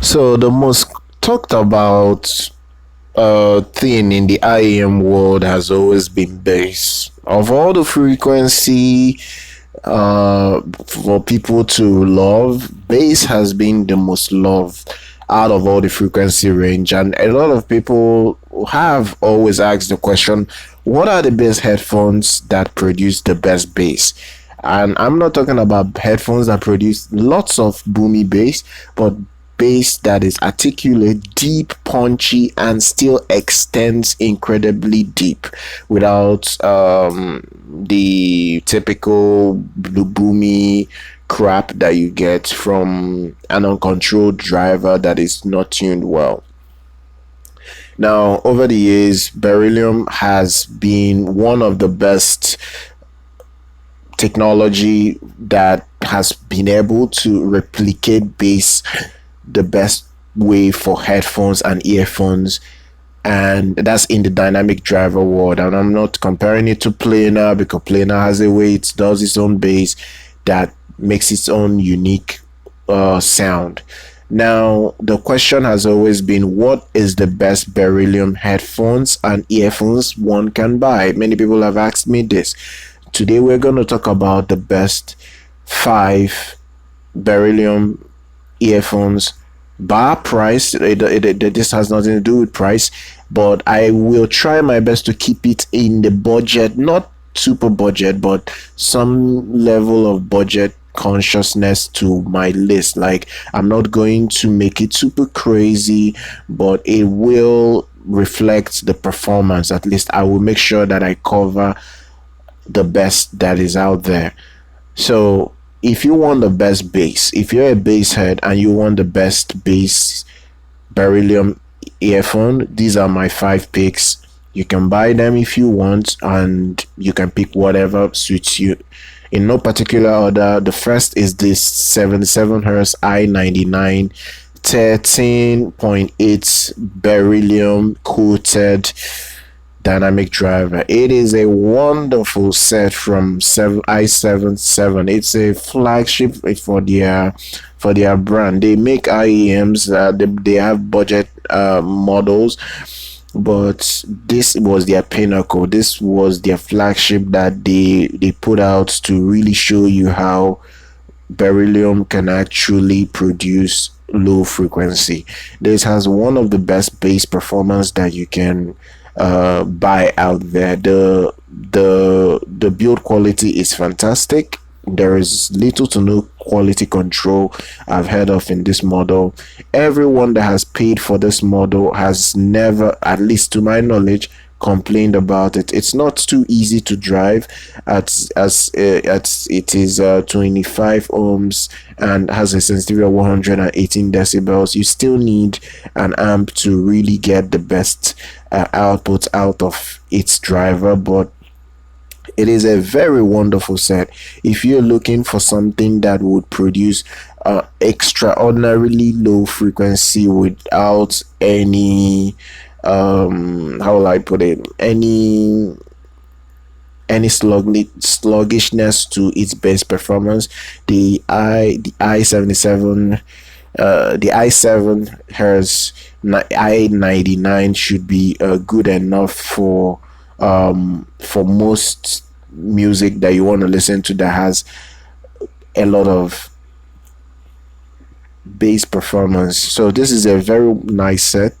So the most talked about thing in the IEM world has always been bass. Of all the frequency for people to love, bass has been the most loved out of all the frequency range, and a lot of people have always asked the question, what are the best headphones that produce the best bass? And I'm not talking about headphones that produce lots of boomy bass, but bass that is articulate, deep, punchy, and still extends incredibly deep without the typical boomy crap that you get from an uncontrolled driver that is not tuned well. Now, over the years, Beryllium has been one of the best technology that has been able to replicate bass the best way for headphones and earphones, and that's in the dynamic driver world. And I'm not comparing it to planar, because planar has a way it does its own bass that makes its own unique sound. Now the question has always been, what is the best beryllium headphones and earphones one can buy? Many people have asked me this. Today we're going to talk about the best 5 beryllium earphones bar price. This has nothing to do with price, but I will try my best to keep it in the budget, not super budget, but some level of budget consciousness to my list. Like, I'm not going to make it super crazy, but it will reflect the performance. At least I will make sure that I cover the best that is out there. So if you want the best bass, if you're a bass head and you want the best bass beryllium earphone, these are my 5 picks. You can buy them if you want, and you can pick whatever suits you in no particular order. The first is this 77 Hz i99 13.8 beryllium coated dynamic driver. It is a wonderful set from i77. It's a flagship for their brand. They make IEMs. They have budget models, but this was their pinnacle. This was their flagship that they put out to really show you how beryllium can actually produce low frequency. This has one of the best bass performance that you can buy out there. The build quality is fantastic. There is little to no quality control I've heard of in this model. Everyone that has paid for this model has never, at least to my knowledge, complained about it. It's not too easy to drive, as it is 25 ohms and has a sensitivity of 118 decibels. You still need an amp to really get the best output out of its driver, but it is a very wonderful set. If you're looking for something that would produce extraordinarily low frequency without any how will I put it, any sluggishness to its bass performance, the i77 the i7 Hz i99 should be good enough for most music that you want to listen to that has a lot of bass performance. So this is a very nice set.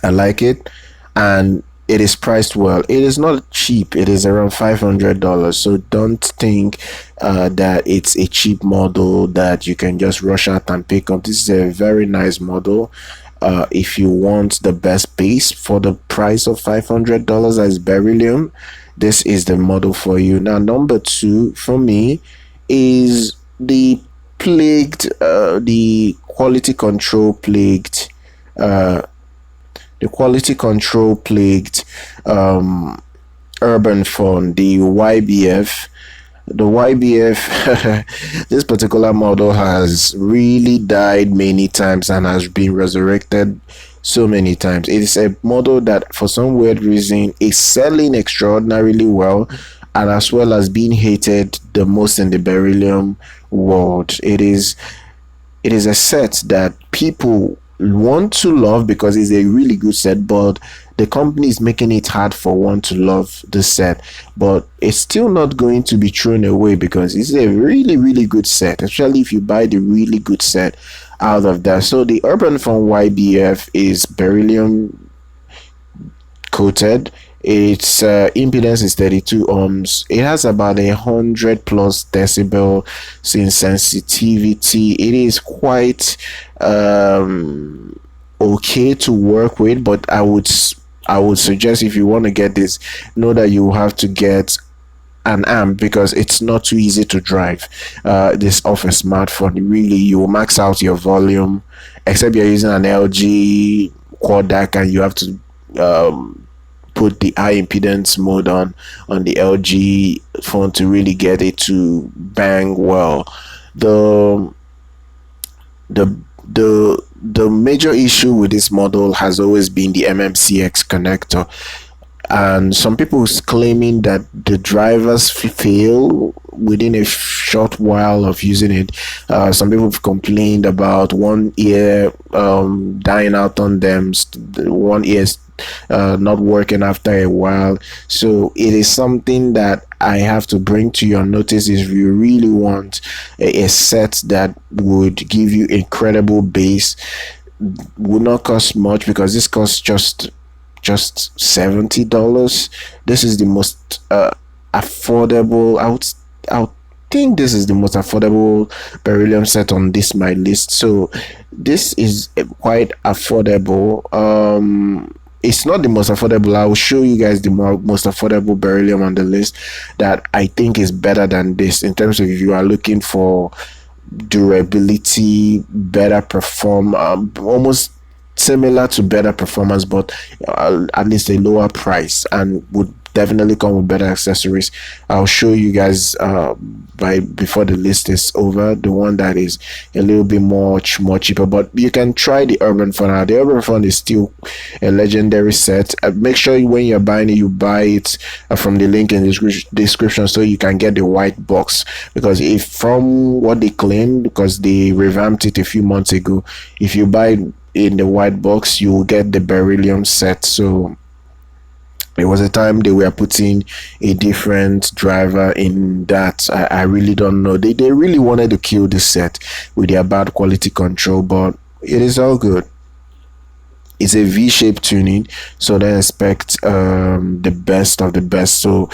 I like it, and it is priced well. It is not cheap. It is around $500. So don't think that it's a cheap model that you can just rush out and pick up. This is a very nice model. If you want the best bass for the price of $500 as beryllium, this is the model for you. Now, number 2 for me is the quality control plagued URBANFUN, the YBF. The YBF this particular model has really died many times and has been resurrected so many times. It is a model that for some weird reason is selling extraordinarily well, and as well as being hated the most in the beryllium world. it is a set that people want to love because it's a really good set, but the company is making it hard for one to love the set. But it's still not going to be thrown away because it's a really, really good set, especially if you buy the really good set out of that. So the URBANFUN YBF is beryllium coated. Its impedance is 32 ohms. It has about 100 plus decibel in sensitivity. It is quite okay to work with, but I would suggest, if you want to get this, know that you have to get an amp because it's not too easy to drive this off a smartphone. Really, you will max out your volume, except you're using an LG quad DAC and you have to put the high impedance mode on the LG phone to really get it to bang well. The major issue with this model has always been the MMCX connector, and some people is claiming that the drivers fail within a short while of using it. Some people have complained about one ear dying out on them, one ear not working after a while. So it is something that I have to bring to your notice. If you really want a set that would give you incredible bass, would not cost much because this costs just $70. This is the most affordable. I would think this is the most affordable beryllium set on this my list. So this is quite affordable. It's not the most affordable. I will show you guys the most affordable beryllium on the list that I think is better than this in terms of if you are looking for durability, better perform, almost similar to better performance, but at least a lower price, and would definitely come with better accessories. I'll show you guys before the list is over the one that is a little bit more cheaper, but you can try the URBANFUN. The URBANFUN is still a legendary set. Make sure when you're buying it, you buy it from the link in the description so you can get the white box, because if from what they claim, because they revamped it a few months ago, if you buy in the white box you will get the beryllium set. So there was a time they were putting a different driver in that. I really don't know. They really wanted to kill this set with their bad quality control, but it is all good. It's a V-shaped tuning, so they expect the best of the best. So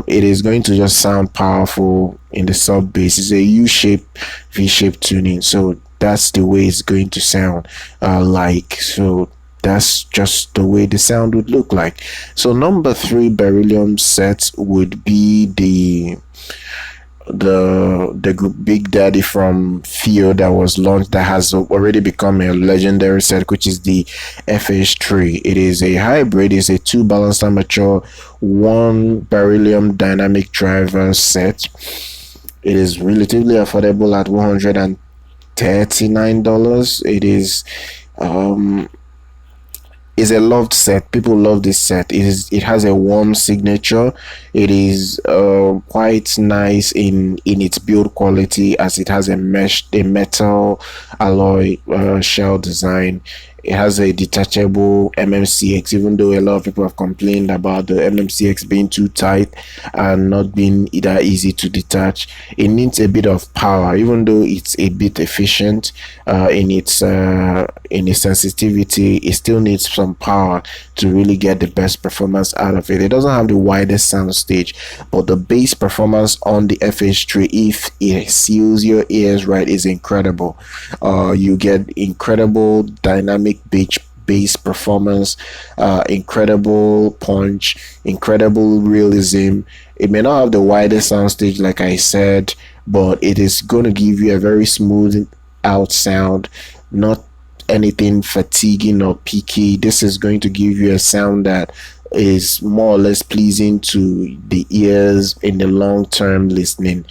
it is going to just sound powerful in the sub bass. It's a U-shaped V-shaped tuning, so that's the way it's going to sound like. So that's just the way the sound would look like. So number 3 beryllium set would be the Big Daddy from Fiio that was launched, that has already become a legendary set, which is the FH3. It is a hybrid. It's a 2 balanced armature, 1 beryllium dynamic driver set. It is relatively affordable at $139. It is is a loved set. People love this set. It has a warm signature. It is quite nice in its build quality, as it has a metal alloy shell design. It has a detachable MMCX, even though a lot of people have complained about the MMCX being too tight and not being that easy to detach. It needs a bit of power, even though it's a bit efficient in its sensitivity. It still needs some power to really get the best performance out of it. It doesn't have the widest sound stage, but the bass performance on the FH3, if it seals your ears right, is incredible. You get incredible dynamic bass performance, incredible punch, incredible realism. It may not have the widest sound stage like I said, but it is going to give you a very smooth out sound, not anything fatiguing or peaky. This is going to give you a sound that is more or less pleasing to the ears in the long term listening.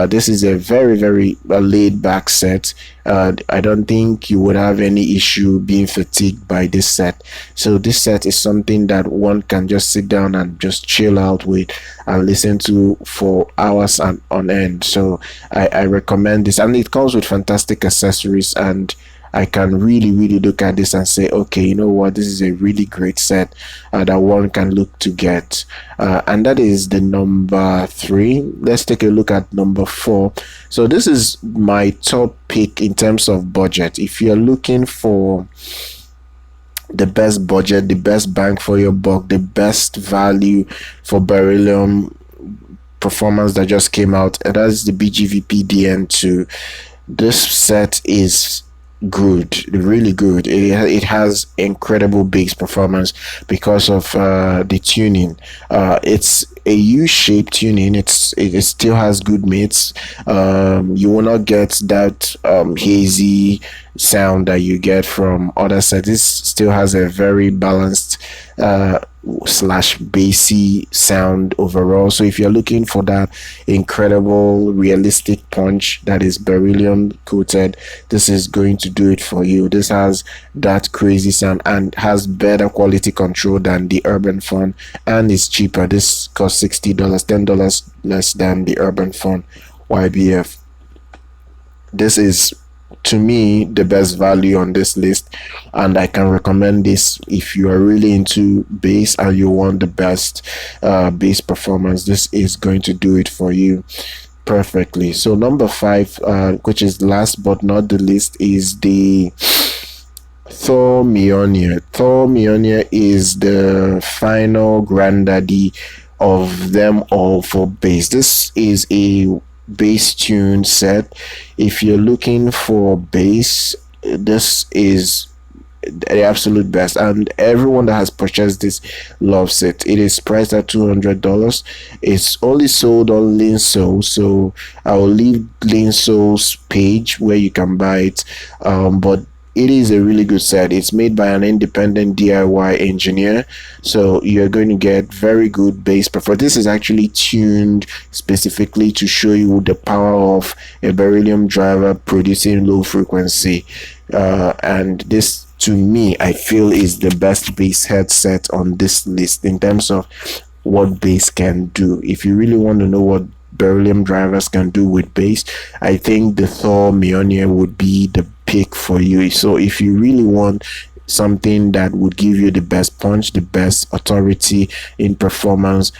This is a very laid back set. I don't think you would have any issue being fatigued by this set. So this set is something that one can just sit down and just chill out with and listen to for hours and on end. So I recommend this, and it comes with fantastic accessories, and I can really look at this and say, okay, you know what, this is a really great set that one can look to get. And that is the number 3. Let's take a look at number 4. So this is my top pick in terms of budget. If you're looking for the best budget, the best bang for your buck, the best value for Beryllium performance that just came out, and that's the BGVP DN2. This set is good, really good. It has incredible bass performance because of the tuning. It's a U-shaped tuning. It still has good mids. You will not get that hazy sound that you get from other sets. This still has a very balanced slash bassy sound overall. So if you're looking for that incredible realistic punch that is beryllium coated, this is going to do it for you. This has that crazy sound and has better quality control than the URBANFUN, and is cheaper. This costs $60, $10 less than the URBANFUN YBF. This is, to me, the best value on this list, and I can recommend this if you are really into bass and you want the best bass performance. This is going to do it for you perfectly. So number 5, which is last but not the least, is the Thor Mjölnir. Thor Mjölnir is the final granddaddy of them all for bass. This is a bass tune set. If you're looking for bass, this is the absolute best, and everyone that has purchased this loves it. It is priced at $200. It's only sold on Linso, so I will leave Linso's page where you can buy it. But it is a really good set. It's made by an independent DIY engineer, so you're going to get very good bass performance. This is actually tuned specifically to show you the power of a beryllium driver producing low frequency, and this, to me, I feel is the best bass headset on this list in terms of what bass can do. If you really want to know what beryllium drivers can do with bass, I think the Thor Mjölnir would be the pick for you. So if you really want something that would give you the best punch, the best authority in performance,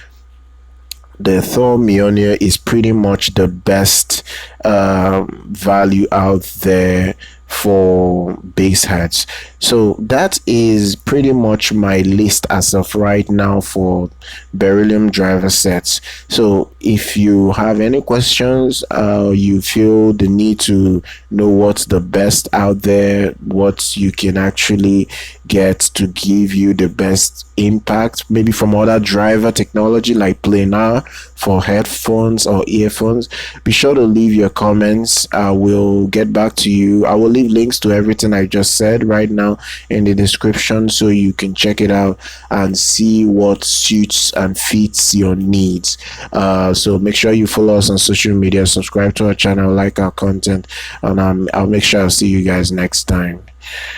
the Thor Mjölnir is pretty much the best value out there for bass heads. So that is pretty much my list as of right now for beryllium driver sets. So if you have any questions, you feel the need to know what's the best out there, what you can actually get to give you the best impact, maybe from other driver technology like planar for headphones or earphones, be sure to leave your comments. I will get back to you. I will leave links to everything I just said right now in the description, so you can check it out and see what suits and fits your needs. So make sure you follow us on social media, subscribe to our channel, like our content, and I'll make sure I'll see you guys next time.